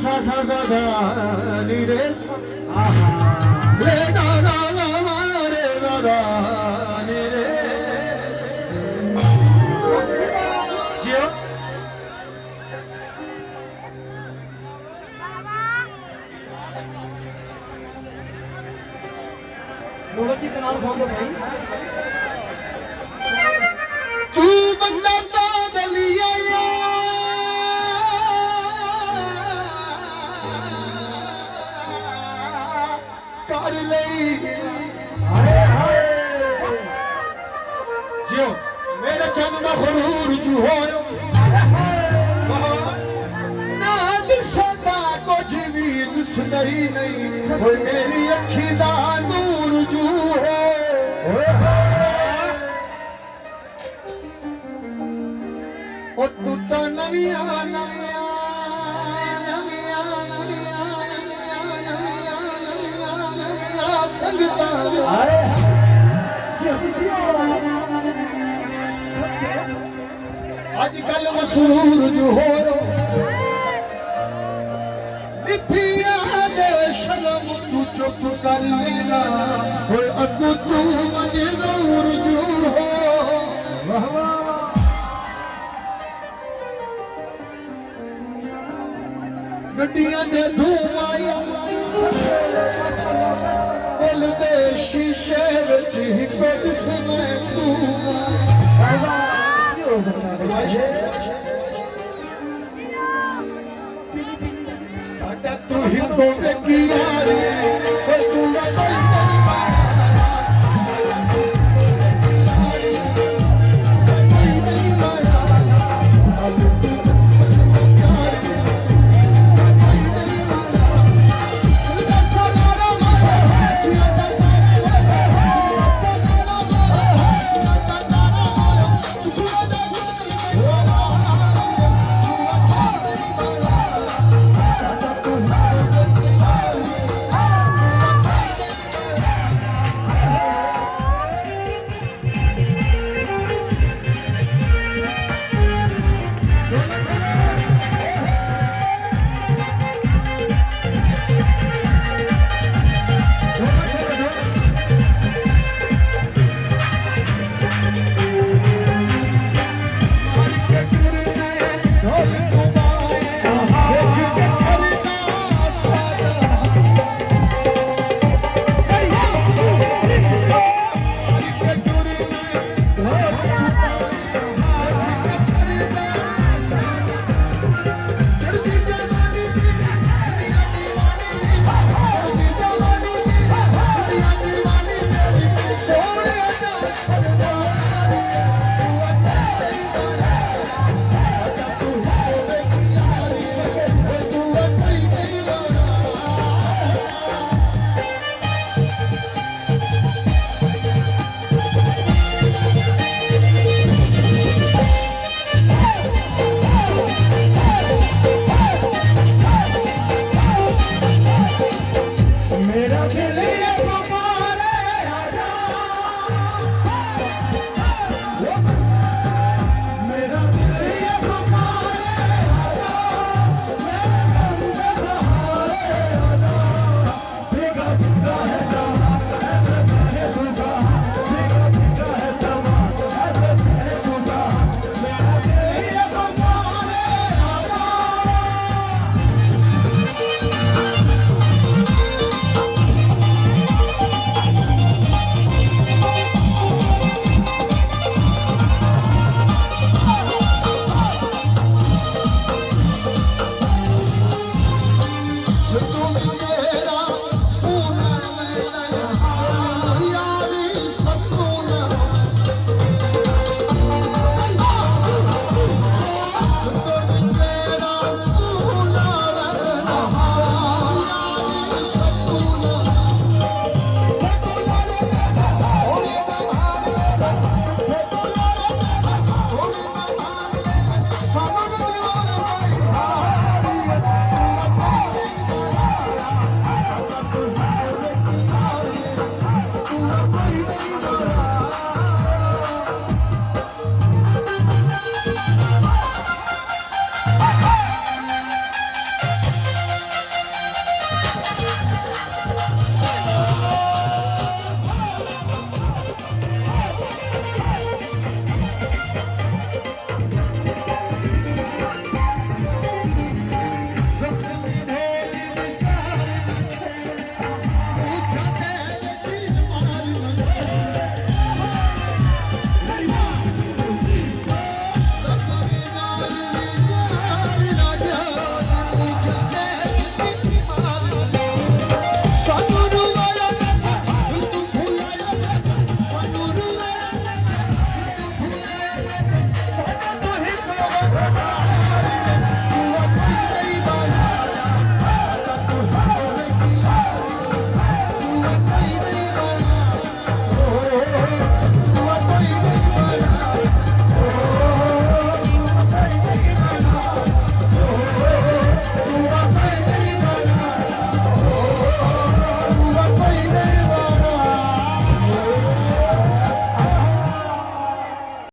सा सा सा धा नी रे सा रे दा दा दा दा रे दा दा नी रे जियो बोलो की कनाल खोल दो भाई तू बंदा तो दलिया कर लई जियो मेरे चंद में खरूर जू होयो ना दिसदा कुछ भी दिस नहीं कोई मेरी अखी दा नूर जू हो ओ तू तो नविया नविया नविया नविया नविया नविया नविया संगता आजकल मशहूर जो हो निफिया दे शर्म तू चुप कर लेना होए अगू तू मने जरूर जो हो गड्डियां ने धुआया दिल दे शीशे विच ही कुछ सुने तू साडा तू ही तो किया